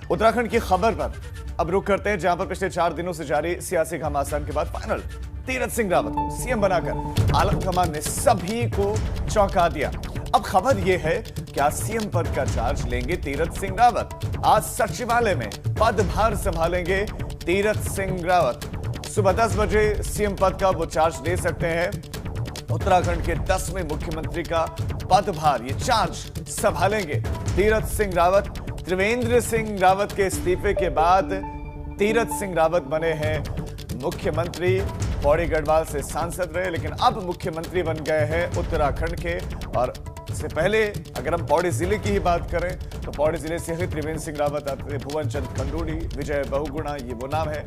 उत्तराखंड की खबर पर अब रुक करते हैं, जहां पर पिछले 4 दिनों से जारी सियासी घमासान के बाद फाइनल तीरथ सिंह रावत को सीएम बनाकर आलम कमान ने सभी को चौंका दिया। अब खबर यह है, क्या सीएम पद का चार्ज लेंगे तीरथ सिंह रावत? आज सचिवालय में पदभार संभालेंगे तीरथ सिंह रावत। सुबह 10 बजे सीएम पद का वो चार्ज ले सकते हैं। उत्तराखंड के 10वें मुख्यमंत्री का पदभार, ये चार्ज संभालेंगे तीरथ सिंह रावत। त्रिवेंद्र सिंह रावत के इस्तीफे के बाद तीरथ सिंह रावत बने हैं मुख्यमंत्री। पौड़ी गढ़वाल से सांसद रहे, लेकिन अब मुख्यमंत्री बन गए हैं उत्तराखंड के। और इससे पहले अगर हम पौड़ी जिले की ही बात करें तो पौड़ी जिले से ही त्रिवेंद्र सिंह रावत आते थे, भुवन चंद खंडूड़ी, विजय बहुगुणा, ये वो नाम है,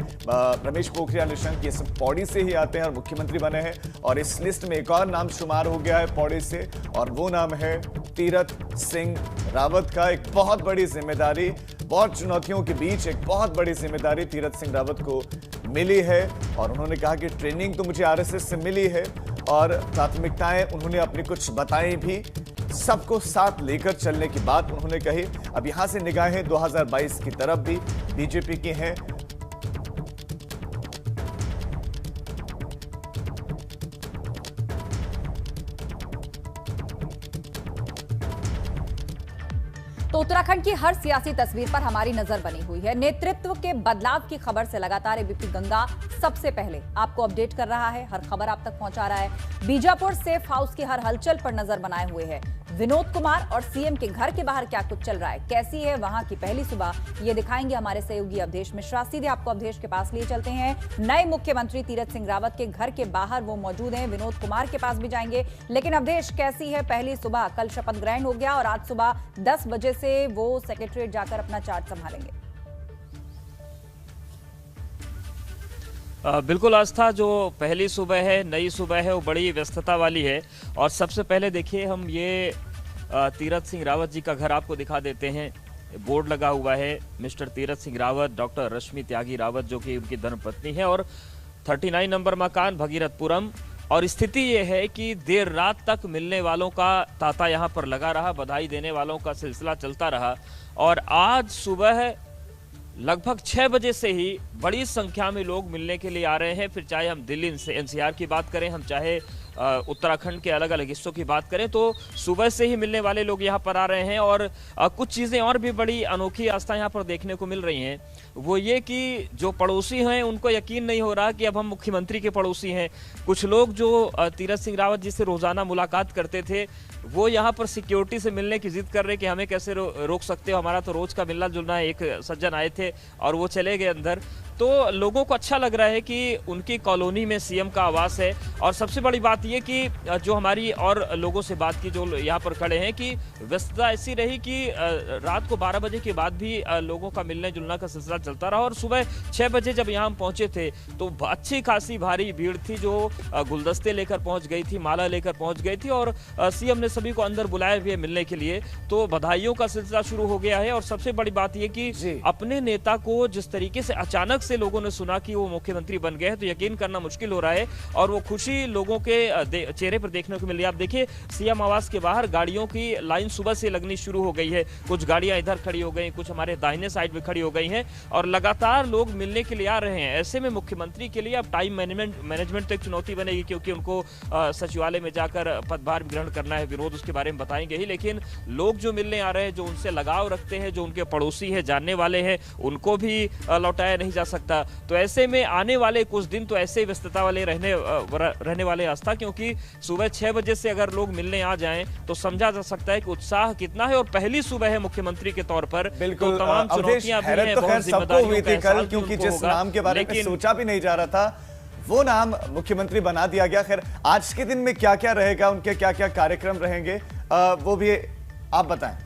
रमेश पोखरियाल निशंक, ये सब पौड़ी से ही आते हैं और मुख्यमंत्री बने हैं। और इस लिस्ट में एक और नाम शुमार हो गया है पौड़ी से, और वो नाम है तीरथ सिंह रावत का। एक बहुत बड़ी जिम्मेदारी, बहुत चुनौतियों के बीच एक बहुत बड़ी जिम्मेदारी तीरथ सिंह रावत को मिली है। और उन्होंने कहा कि ट्रेनिंग तो मुझे आरएसएस से मिली है और प्राथमिकताएं उन्होंने अपनी कुछ बताई भी, सबको साथ लेकर चलने की बात उन्होंने कही। अब यहां से निगाहें 2022 की तरफ भी बीजेपी की हैं। तो उत्तराखंड की हर सियासी तस्वीर पर हमारी नजर बनी हुई है। नेतृत्व के बदलाव की खबर से लगातार एबीपी गंगा सबसे पहले आपको अपडेट कर रहा है, हर खबर आप तक पहुंचा रहा है। बीजापुर सेफ हाउस की हर हलचल पर नजर बनाए हुए है। विनोद कुमार और सीएम के घर के बाहर क्या कुछ चल रहा है, कैसी है वहां की पहली सुबह, ये दिखाएंगे हमारे सहयोगी अवधेश मिश्रा। सीधे आपको अवधेश के पास लिए चलते हैं। नए मुख्यमंत्री तीरथ सिंह रावत के घर के बाहर वो मौजूद हैं, विनोद कुमार के पास भी जाएंगे। लेकिन अवधेश, कैसी है पहली सुबह? कल शपथ ग्रहण हो गया और आज सुबह 10 बजे से वो सेक्रेटरीट जाकर अपना चार्ज संभालेंगे। बिल्कुल आस्था, जो पहली सुबह है, नई सुबह है, वो बड़ी व्यस्तता वाली है। और सबसे पहले देखिए, हम ये तीरथ सिंह रावत जी का घर आपको दिखा देते हैं। बोर्ड लगा हुआ है, मिस्टर तीरथ सिंह रावत, डॉक्टर रश्मि त्यागी रावत, जो कि उनकी धर्मपत्नी है, और 39 नंबर मकान, भगीरथपुरम। और स्थिति ये है कि देर रात तक मिलने वालों का तांता यहाँ पर लगा रहा, बधाई देने वालों का सिलसिला चलता रहा। और आज सुबह लगभग 6 बजे से ही बड़ी संख्या में लोग मिलने के लिए आ रहे हैं। फिर चाहे हम दिल्ली से एनसीआर की बात करें, हम चाहे उत्तराखंड के अलग अलग हिस्सों की बात करें, तो सुबह से ही मिलने वाले लोग यहाँ पर आ रहे हैं। और कुछ चीज़ें और भी बड़ी अनोखी आस्था यहाँ पर देखने को मिल रही हैं। वो ये कि जो पड़ोसी हैं उनको यकीन नहीं हो रहा कि अब हम मुख्यमंत्री के पड़ोसी हैं। कुछ लोग जो तीरथ सिंह रावत जी से रोजाना मुलाकात करते थे, वो यहाँ पर सिक्योरिटी से मिलने की जिद कर रहे कि हमें कैसे रोक सकते हो, हमारा तो रोज का मिलना जुलना है। एक सज्जन आए थे और वो चले गए अंदर। तो लोगों को अच्छा लग रहा है कि उनकी कॉलोनी में सीएम का आवास है। और सबसे बड़ी बात ये कि जो हमारी और लोगों से बात की, जो यहाँ पर खड़े हैं, कि व्यस्तता ऐसी रही कि रात को 12 बजे के बाद भी लोगों का मिलने जुलने का सिलसिला चलता रहा। और सुबह 6 बजे जब यहाँ हम पहुंचे थे तो अच्छी खासी भारी भीड़ थी, जो गुलदस्ते लेकर पहुंच गई थी, माला लेकर पहुंच गई थी। और सीएम ने सभी को अंदर बुलाया भी है मिलने के लिए। तो बधाइयों का सिलसिला शुरू हो गया है। और सबसे बड़ी बात यह कि अपने नेता को जिस तरीके से अचानक से लोगों ने सुना कि वो मुख्यमंत्री बन गए हैं, तो यकीन करना मुश्किल हो रहा है। और वो खुशी लोगों के चेहरे पर देखने को मिल रही है। आप देखिए, सीएम आवास के बाहर गाड़ियों की लाइन सुबह से लगनी शुरू हो गई है। कुछ गाड़ियां इधर खड़ी हो गई, कुछ हमारे दाहिने साइड में खड़ी हो गई हैं। और लगातार लोग मिलने के लिए आ रहे हैं। ऐसे में मुख्यमंत्री के लिए अब टाइम मैनेजमेंट तो एक चुनौती बनेगी, क्योंकि उनको सचिवालय में जाकर पदभार ग्रहण करना है। विरोध उसके बारे में बताएंगे ही, लेकिन लोग जो मिलने आ रहे हैं, जो उनसे लगाव रखते हैं, जो उनके पड़ोसी हैं, जानने वाले हैं, उनको भी लौटाया नहीं जा सकता। तो ऐसे में आने वाले कुछ दिन तो ऐसे व्यस्तता वाले रहने वाले आस्था, क्योंकि सुबह 6 बजे से अगर लोग मिलने आ जाएं तो समझा जा सकता है कि उत्साह कितना है। और पहली सुबह है मुख्यमंत्री के तौर पर, बिल्कुल। तो तमाम चुनौतियां भी हैं, तो बहुत जिम्मेदारियों का कल, क्योंकि जिस नाम के बारे में सोचा भी नहीं जा रहा था, वो नाम मुख्यमंत्री बना दिया गया। खैर, आज के दिन में क्या क्या रहेगा, उनके क्या क्या कार्यक्रम रहेंगे, वो भी आप बताएं।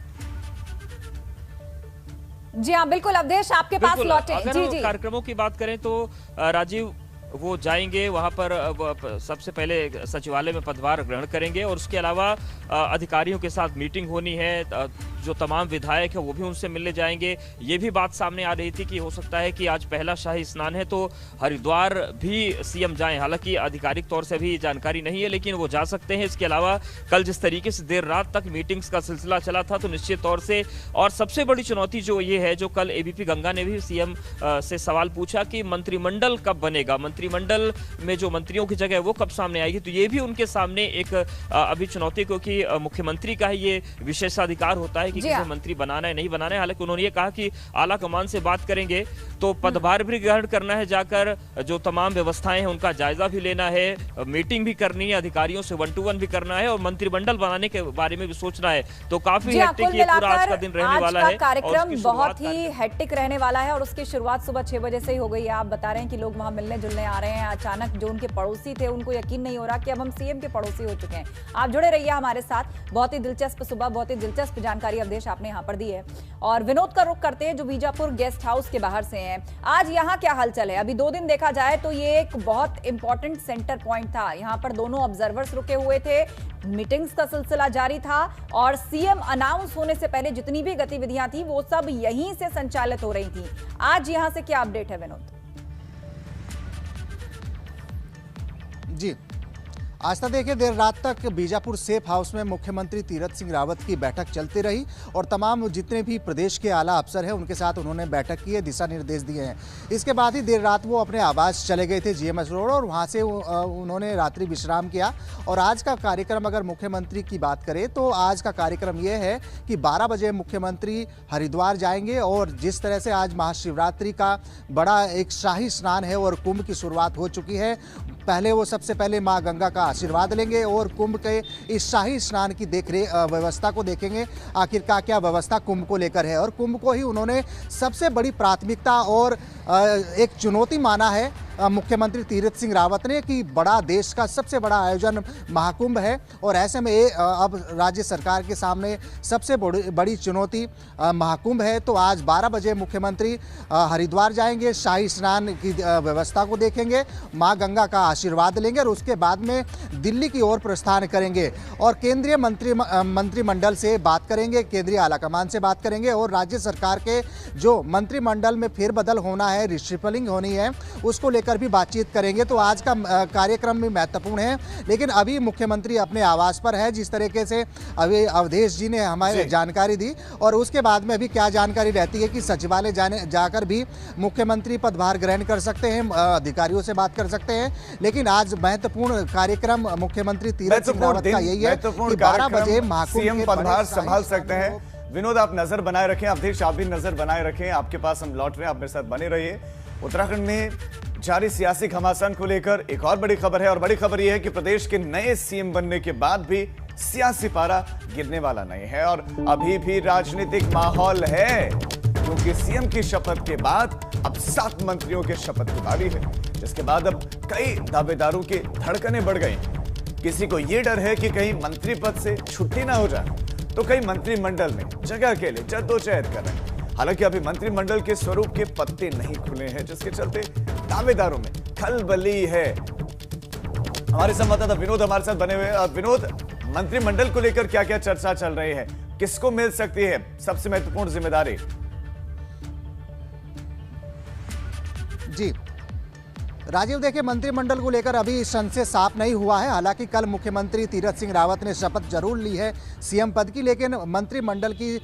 जी हाँ, बिल्कुल अवधेश, आपके पास लौटे। अगर जी। कार्यक्रमों की बात करें तो राजीव, वो जाएंगे वहां पर, सबसे पहले सचिवालय में पदभार ग्रहण करेंगे। और उसके अलावा अधिकारियों के साथ मीटिंग होनी है। जो तमाम विधायक है वो भी उनसे मिलने जाएंगे। ये भी बात सामने आ रही थी कि हो सकता है कि आज पहला शाही स्नान है तो हरिद्वार भी सीएम जाएं। हालांकि आधिकारिक तौर से भी जानकारी नहीं है, लेकिन वो जा सकते हैं। इसके अलावा कल जिस तरीके से देर रात तक मीटिंग्स का सिलसिला चला था, तो निश्चित तौर से, और सबसे बड़ी चुनौती जो ये है, जो कल एबीपी गंगा ने भी सीएम से सवाल पूछा कि मंत्रिमंडल कब बनेगा, मंत्रिमंडल में जो मंत्रियों की जगह है वो कब सामने आएगी। तो ये भी उनके सामने एक अभी चुनौती, क्योंकि मुख्यमंत्री का ही ये विशेषाधिकार होता है कि किसे मंत्री बनाना है नहीं बनाना है। हालांकि उन्होंने ये कहा कि आला कमान से बात करेंगे तो पदभार भी ग्रहण करना है, जाकर जो तमाम व्यवस्थाएं हैं उनका जायजा भी लेना है, मीटिंग भी करनी है, अधिकारियों से 1-to-1 भी करना है और मंत्रिमंडल बनाने के बारे में भी सोचना है। तो काफी हेक्टिक ये पूरा आज का दिन रहने वाला है। कार्यक्रम बहुत ही हेक्टिक रहने वाला है और उसकी शुरुआत सुबह 6 बजे से ही हो गई है। आप बता रहे हैं कि लोग वहां मिलने जुलने आ रहे हैं। अचानक जो उनके पड़ोसी थे उनको यकीन नहीं हो रहा कि अब हम सीएम के पड़ोसी हो चुके हैं। आप जुड़े रहिए हमारे साथ। बहुत ही दिलचस्प सुबह, बहुत ही दिलचस्प जानकारी अवधेश आपने यहाँ पर दी है। और विनोद का रुख करते हैं जो बीजापुर गेस्ट हाउस के बाहर से हैं। आज यहाँ क्या हलचल है? अभी 2 दिन देखा जाए तो ये एक बहुत इंपॉर्टेंट सेंटर पॉइंट था। यहाँ पर दोनों ऑब्जर्वर्स रुके हुए थे, मीटिंग्स का सिलसिला जारी था और सीएम अनाउंस होने से पहले जितनी भी गतिविधियां थी वो सब यहीं से संचालित हो रही थी। आज यहां से क्या अपडेट है विनोद? जी, आज तक देखिए देर रात तक बीजापुर सेफ हाउस में मुख्यमंत्री तीरथ सिंह रावत की बैठक चलती रही और तमाम जितने भी प्रदेश के आला अफसर हैं उनके साथ उन्होंने बैठक की है, दिशा निर्देश दिए हैं। इसके बाद ही देर रात वो अपने आवास चले गए थे जीएमएस रोड और वहाँ से उन्होंने रात्रि विश्राम किया। और आज का कार्यक्रम अगर मुख्यमंत्री की बात करें तो आज का कार्यक्रम ये है कि 12 बजे मुख्यमंत्री हरिद्वार जाएंगे और जिस तरह से आज महाशिवरात्रि का बड़ा एक शाही स्नान है और कुंभ की शुरुआत हो चुकी है, पहले वो सबसे पहले माँ गंगा का आशीर्वाद लेंगे और कुंभ के इस शाही स्नान की व्यवस्था को देखेंगे, आखिर क्या व्यवस्था कुंभ को लेकर है। और कुंभ को ही उन्होंने सबसे बड़ी प्राथमिकता और एक चुनौती माना है मुख्यमंत्री तीरथ सिंह रावत ने कि बड़ा देश का सबसे बड़ा आयोजन महाकुंभ है और ऐसे में अब राज्य सरकार के सामने सबसे बड़ी चुनौती महाकुंभ है। तो आज 12 बजे मुख्यमंत्री हरिद्वार जाएंगे, शाही स्नान की व्यवस्था को देखेंगे, माँ गंगा का आशीर्वाद लेंगे और उसके बाद में दिल्ली की ओर प्रस्थान करेंगे और केंद्रीय मंत्रिमंडल से बात करेंगे, केंद्रीय आलाकमान से बात करेंगे और राज्य सरकार के जो मंत्रिमंडल में फेरबदल होना है, रिशफलिंग होनी है, उसको लेकर भी बातचीत करेंगे। तो आज का कार्यक्रम भी महत्वपूर्ण है, लेकिन अभी मुख्यमंत्री अपने आवास पर है, जिस तरीके से अभी अवधेश जी ने हमारे जानकारी दी। और उसके बाद में अभी क्या जानकारी रहती है कि सचिवालय जाकर भी मुख्यमंत्री पदभार ग्रहण कर सकते हैं, अधिकारियों से बात कर सकते हैं। लेकिन आज महत्वपूर्ण कार्यक्रम मुख्यमंत्री तीरथ सिंह रावत का यही है कि 12 बजे सीएम पदभार संभाल सकते हैं। विनोद, आप नजर बनाए रखें, अवधेश आप भी नजर बनाए रखें, आपके पास हम लौट रहे हैं, आप मेरे साथ बने रहिए। उत्तराखंड में जारी सियासी घमासान को लेकर एक और बड़ी खबर है और बड़ी खबर यह है कि प्रदेश के नए सीएम बनने के बाद भी सियासी पारा गिरने वाला नहीं है और अभी भी राजनीतिक माहौल है, क्योंकि सीएम की शपथ के बाद अब 7 मंत्रियों के शपथ की बारी है, जिसके बाद अब कई दावेदारों की धड़कनें बढ़ गई। किसी को यह डर है कि कहीं मंत्री पद से छुट्टी ना हो जाए, तो कई मंत्रिमंडल में जगह के लिए जद्दोजहद कर रहे हैं। हालांकि अभी मंत्रिमंडल के स्वरूप के पत्ते नहीं खुले हैं, जिसके चलते दावेदारों में खलबली है। हमारे संवाददाता विनोद हमारे साथ बने हुए हैं। विनोद, मंत्रिमंडल को लेकर क्या क्या चर्चा चल रही है, किसको मिल सकती है सबसे महत्वपूर्ण जिम्मेदारी? जी राजीव, देखिए मंत्रिमंडल को लेकर अभी संशय साफ नहीं हुआ है। हालांकि कल मुख्यमंत्री तीरथ सिंह रावत ने शपथ जरूर ली है सीएम पद की, लेकिन मंत्रिमंडल की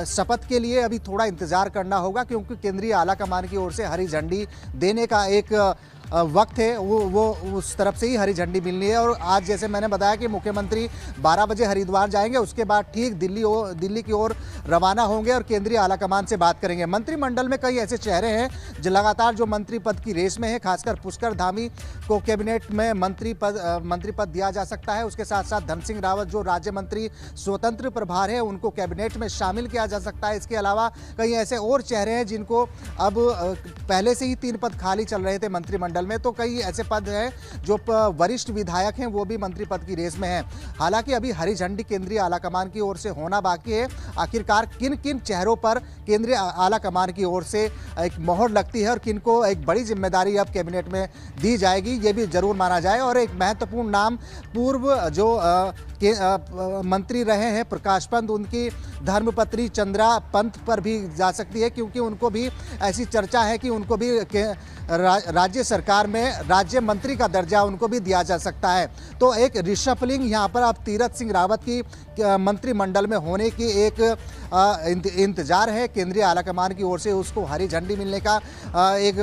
शपथ के लिए अभी थोड़ा इंतजार करना होगा, क्योंकि केंद्रीय आलाकमान की ओर से हरी झंडी देने का एक वक्त है, वो उस तरफ से ही हरी झंडी मिलनी है। और आज जैसे मैंने बताया कि मुख्यमंत्री 12 बजे हरिद्वार जाएंगे, उसके बाद ठीक दिल्ली की ओर रवाना होंगे और केंद्रीय आलाकमान से बात करेंगे। मंत्रिमंडल में कई ऐसे चेहरे हैं जो लगातार जो मंत्री पद की रेस में है, खासकर पुष्कर धामी को कैबिनेट में मंत्री पद दिया जा सकता है। उसके साथ साथ धन सिंह रावत जो राज्य मंत्री स्वतंत्र प्रभार है, उनको कैबिनेट में शामिल किया जा सकता है। इसके अलावा कई ऐसे और चेहरे हैं जिनको अब पहले से ही 3 पद खाली चल रहे थे मंत्रिमंडल में, तो कई ऐसे पद हैं जो वरिष्ठ विधायक हैं वो भी मंत्री पद की रेस में हैं। हालांकि अभी हरी झंडी केंद्रीय आलाकमान की ओर से होना बाकी है। आखिरकार किन किन चेहरों पर केंद्रीय आलाकमान की ओर से एक मोहर लगती है और किन को एक बड़ी जिम्मेदारी अब कैबिनेट में दी जाएगी, ये भी जरूर माना जाए। और एक महत्वपूर्ण नाम पूर्व जो मंत्री रहे हैं प्रकाश पंत, उनकी धर्मपत्नी चंद्रा पंत पर भी जा सकती है, क्योंकि उनको भी ऐसी चर्चा है कि उनको भी राज्य सरकार में राज्य मंत्री का दर्जा उनको भी दिया जा सकता है। तो एक रिशफलिंग यहाँ पर अब तीरथ सिंह रावत की मंत्रिमंडल में होने की एक इंतजार है। केंद्रीय आलाकमान की ओर से उसको हरी झंडी मिलने का एक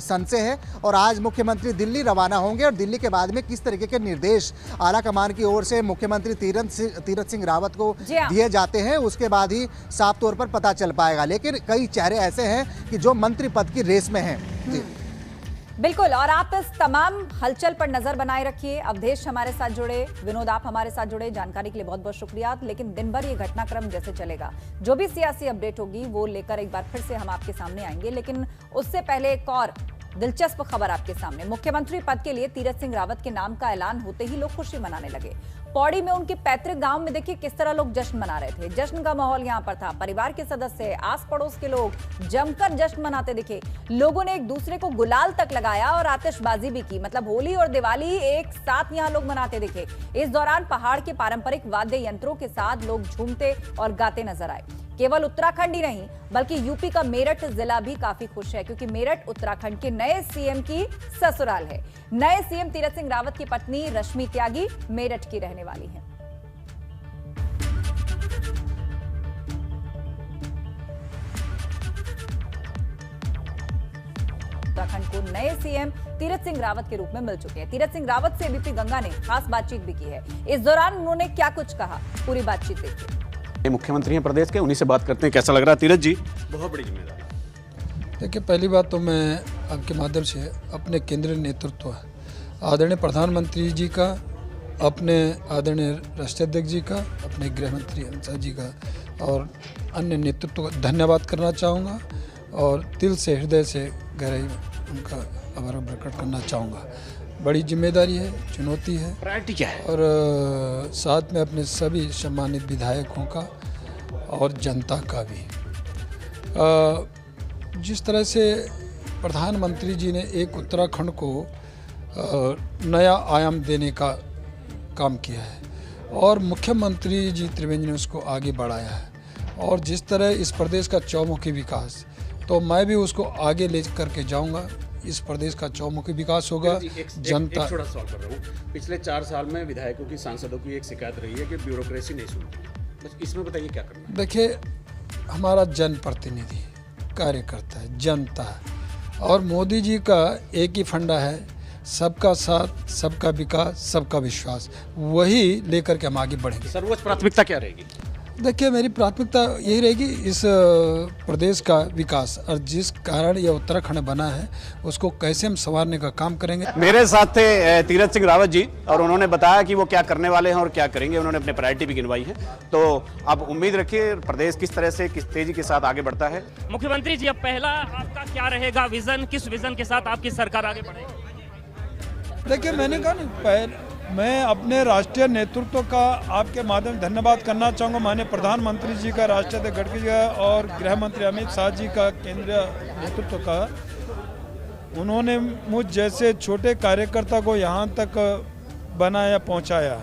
संशय है और आज मुख्यमंत्री दिल्ली रवाना होंगे और दिल्ली के बाद में किस तरीके के निर्देश आलाकमान की ओर से मुख्यमंत्री तीरथ सिंह रावत को दिए जाते हैं उसके बाद ही साफ तौर पर पता चल पाएगा। लेकिन कई चेहरे ऐसे हैं कि जो मंत्री पद की रेस में हैं। बिल्कुल, और आप इस तमाम हलचल पर नजर बनाए रखिए। अवधेश हमारे साथ जुड़े, विनोद आप हमारे साथ जुड़े, जानकारी के लिए बहुत बहुत शुक्रिया। लेकिन दिन भर ये घटनाक्रम जैसे चलेगा, जो भी सियासी अपडेट होगी वो लेकर एक बार फिर से हम आपके सामने आएंगे। लेकिन उससे पहले एक और दिलचस्प खबर आपके सामने। मुख्यमंत्री पद के लिए तीरथ सिंह रावत के नाम का ऐलान होते ही लोग खुशी मनाने लगे। पौड़ी में उनके पैतृक गांव में देखिए किस तरह लोग जश्न मना रहे थे। जश्न का माहौल यहां पर था। परिवार के सदस्य, आस पड़ोस के लोग जमकर जश्न मनाते दिखे। लोगों ने एक दूसरे को गुलाल तक लगाया और आतिशबाजी भी की। मतलब होली और दिवाली एक साथ यहां लोग मनाते दिखे। इस दौरान पहाड़ के पारंपरिक वाद्य यंत्रों के साथ लोग झूमते और गाते नजर आए। केवल उत्तराखंड ही नहीं बल्कि यूपी का मेरठ जिला भी काफी खुश है, क्योंकि मेरठ उत्तराखंड के नए सीएम की ससुराल है। नए सीएम तीरथ सिंह रावत की पत्नी रश्मि त्यागी मेरठ की रहने वाली है। उत्तराखंड को नए सीएम तीरथ सिंह रावत के रूप में मिल चुके हैं। तीरथ सिंह रावत से एबीपी गंगा ने खास बातचीत भी की है। इस दौरान उन्होंने क्या कुछ कहा, पूरी बातचीत देखिए। मुख्यमंत्री हैं प्रदेश के, उन्हीं से बात करते हैं। कैसा लग रहा है तीरथ जी? बहुत बड़ी जिम्मेदारी। देखिए, पहली बात तो मैं आपके माध्यम से अपने केंद्रीय नेतृत्व आदरणीय प्रधानमंत्री जी का, अपने आदरणीय राष्ट्राध्यक्ष जी का, अपने गृह मंत्री अमित शाह जी का और अन्य नेतृत्व का धन्यवाद करना चाहूँगा और दिल से, हृदय से गहराई उनका आभार प्रकट करना चाहूँगा। बड़ी जिम्मेदारी है, चुनौती है। प्रायोरिटी क्या है? और साथ में अपने सभी सम्मानित विधायकों का और जनता का भी। जिस तरह से प्रधानमंत्री जी ने एक उत्तराखंड को नया आयाम देने का काम किया है और मुख्यमंत्री जी त्रिवेंद्र ने उसको आगे बढ़ाया है और जिस तरह इस प्रदेश का चौमुखी विकास, तो मैं भी उसको आगे ले करके जाऊंगा। इस प्रदेश का चौमुखी विकास होगा। जनता, एक छोटा सवाल कर रहा हूँ। पिछले 4 साल में विधायकों की, सांसदों की एक शिकायत रही है कि ब्यूरोक्रेसी नहीं सुनती। बस इसमें बताइए क्या करना है? देखिए, हमारा जनप्रतिनिधि कार्यकर्ता है, जनता है और मोदी जी का एक ही फंडा है, सबका साथ, सबका विकास, सबका विश्वास। वही लेकर के हम आगे बढ़ेंगे। सर्वोच्च प्राथमिकता क्या रहेगी? देखिए, मेरी प्राथमिकता यही रहेगी इस प्रदेश का विकास और जिस कारण यह उत्तराखंड बना है उसको कैसे हम संवारने का काम करेंगे। मेरे साथ थे तीरथ सिंह रावत जी और उन्होंने बताया कि वो क्या करने वाले हैं और क्या करेंगे। उन्होंने अपने प्रायोरिटी भी गिनवाई है। तो अब उम्मीद रखिए प्रदेश किस तरह से, किस तेजी के साथ आगे बढ़ता है। मुख्यमंत्री जी, अब पहला आपका क्या रहेगा विजन? किस विजन के साथ आपकी सरकार आगे बढ़ेगी? देखिए, मैंने कहा ना, मैं अपने राष्ट्रीय नेतृत्व का आपके माध्यम से धन्यवाद करना चाहूँगा। माननीय प्रधानमंत्री जी का, राष्ट्रीय अध्यक्ष गडकरी जी का और गृह मंत्री अमित शाह जी का, केंद्रीय नेतृत्व का। उन्होंने मुझ जैसे छोटे कार्यकर्ता को यहाँ तक बनाया, पहुँचाया।